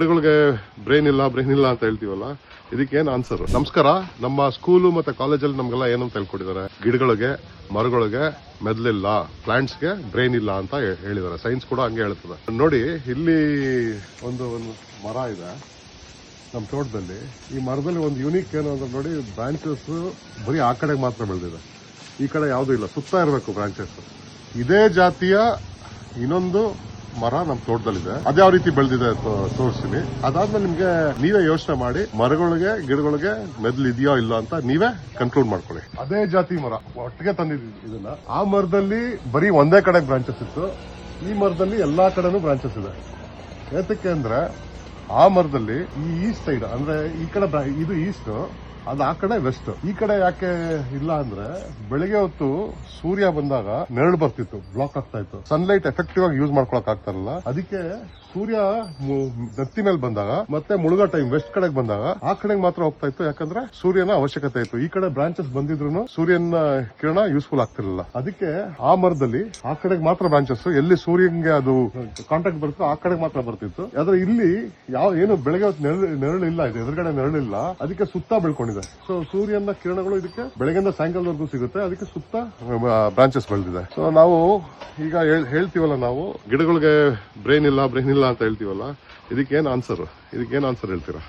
ಗಿಡಗಳಿಗೆ ಬ್ರೈನ್ ಇಲ್ಲ ಅಂತ ಹೇಳ್ತೀವಲ್ಲ, ಇದಕ್ಕೇನು ಆನ್ಸರ್? ನಮಸ್ಕಾರ. ನಮ್ಮ ಸ್ಕೂಲು ಮತ್ತೆ ಕಾಲೇಜಲ್ಲಿ ನಮ್ಗೆಲ್ಲ ಏನಂತ ಹೇಳ್ಕೊಟ್ಟಿದ್ದಾರೆ, ಗಿಡಗಳಿಗೆ ಮರಗಳಿಗೆ ಮೆದ್ಲಿಲ್ಲ, ಪ್ಲಾಂಟ್ಸ್ಗೆ ಬ್ರೈನ್ ಇಲ್ಲ ಅಂತ ಹೇಳಿದ್ದಾರೆ. ಸೈನ್ಸ್ ಕೂಡ ಹಂಗೆ ಹೇಳ್ತದೆ. ನೋಡಿ, ಇಲ್ಲಿ ಒಂದು ಮರ ಇದೆ ನಮ್ಮ ತೋಟದಲ್ಲಿ. ಈ ಮರದಲ್ಲಿ ಒಂದು ಯೂನಿಕ್ ಏನು ಅಂದ್ರೆ ನೋಡಿ, ಬ್ರಾಂಚಸ್ ಬರೀ ಆ ಕಡೆಗೆ ಮಾತ್ರ ಬೆಳೆದಿದೆ, ಈ ಕಡೆ ಯಾವುದೂ ಇಲ್ಲ. ಸುತ್ತ ಇರಬೇಕು ಬ್ರಾಂಚಸ್. ಇದೇ ಜಾತಿಯ ಇನ್ನೊಂದು ಮರ ನಮ್ಮ ತೋಟದಲ್ಲಿದೆ. ಅದ್ಯಾವ ರೀತಿ ಬೆಳೆದಿದೆ ತೋರಿಸ್ತೀನಿ. ಅದಾದ್ಮೇಲೆ ನಿಮ್ಗೆ ನೀವೇ ಯೋಚನೆ ಮಾಡಿ, ಮರಗಳಿಗೆ ಗಿಡಗಳಿಗೆ ಮೆದ್ಲು ಇದೆಯೋ ಇಲ್ಲ ಅಂತ ನೀವೇ ಕನ್ಕ್ಲೂಡ್ ಮಾಡ್ಕೊಳ್ಳಿ. ಅದೇ ಜಾತಿ ಮರ ಒಟ್ಟಿಗೆ ತಂದಿದ್ದೀವಿ ಇದನ್ನ. ಆ ಮರದಲ್ಲಿ ಬರೀ ಒಂದೇ ಕಡೆ ಬ್ರಾಂಚಸ್ ಇತ್ತು, ಈ ಮರದಲ್ಲಿ ಎಲ್ಲಾ ಕಡೆನೂ ಬ್ರಾಂಚಸ್ ಇದೆ. ಏತಕ್ಕೆ ಅಂದ್ರೆ ಆ ಮರದಲ್ಲಿ ಈ ಈಸ್ಟ್ ಸೈಡ್ ಅಂದ್ರೆ ಈ ಕಡೆ ಇದು ಈಸ್ಟ್, ಅದು ಆ ಕಡೆ ವೆಸ್ಟ್. ಈ ಕಡೆ ಯಾಕೆ ಇಲ್ಲ ಅಂದ್ರೆ ಬೆಳಿಗ್ಗೆ ಹೊತ್ತು ಸೂರ್ಯ ಬಂದಾಗ ನೆರಳು ಬರ್ತಿತ್ತು, ಬ್ಲಾಕ್ ಆಗ್ತಾ ಇತ್ತು. ಸನ್ಲೈಟ್ ಎಫೆಕ್ಟಿವ್ ಆಗಿ ಯೂಸ್ ಮಾಡ್ಕೊಳಕ್ ಆಗ್ತಾರಲ್ಲ, ಅದಕ್ಕೆ ಸೂರ್ಯ ನೆತ್ತಿ ಮೇಲೆ ಬಂದಾಗ ಮತ್ತೆ ಮುಳುಗೋ ಟೈಮ್ ವೆಸ್ಟ್ ಕಡೆಗೆ ಬಂದಾಗ ಆ ಕಡೆಗೆ ಮಾತ್ರ ಹೋಗ್ತಾ ಇತ್ತು. ಯಾಕಂದ್ರೆ ಸೂರ್ಯನ ಅವಶ್ಯಕತೆ ಇತ್ತು. ಈ ಕಡೆ ಬ್ರಾಂಚಸ್ ಬಂದಿದ್ರು ಸೂರ್ಯನ ಕಿರಣ ಯೂಸ್ಫುಲ್ ಆಗ್ತಿರಲಿಲ್ಲ. ಅದಕ್ಕೆ ಆ ಮರದಲ್ಲಿ ಆ ಕಡೆಗೆ ಮಾತ್ರ ಬ್ರಾಂಚಸ್, ಎಲ್ಲಿ ಸೂರ್ಯನ್ಗೆ ಅದು ಕಾಂಟ್ಯಾಕ್ಟ್ ಬರುತ್ತೋ ಆ ಕಡೆಗೆ ಮಾತ್ರ ಬರ್ತಿತ್ತು. ಆದ್ರೆ ಇಲ್ಲಿ ಏನು ಬೆಳಗ್ಗೆ ಹೊತ್ತು ನೆರಳು ಇಲ್ಲ, ಇದೆ ಎದುರುಗಡೆ ನೆರಳಿಲ್ಲ, ಅದಕ್ಕೆ ಸುತ್ತ ಬೆಳ್ಕೊಂಡಿದೆ. ಸೊ ಸೂರ್ಯನ ಕಿರಣಗಳು ಇದಕ್ಕೆ ಬೆಳಗ್ಗೆಯಿಂದ ಸಾಯಂಕಾಲದವರೆಗೂ ಸಿಗುತ್ತೆ, ಅದಕ್ಕೆ ಸುತ್ತ ಬ್ರಾಂಚಸ್ ಬೆಳೆದಿದೆ. ಸೊ ನಾವು ಈಗ ಹೇಳ್ತೀವಲ್ಲ, ನಾವು ಗಿಡಗಳಿಗೆ ಬ್ರೈನ್ ಇಲ್ಲ ಅಂತ ಹೇಳ್ತೀವಲ್ಲ, ಇದಕ್ಕೇನು ಆನ್ಸರ್ ಹೇಳ್ತೀರಾ?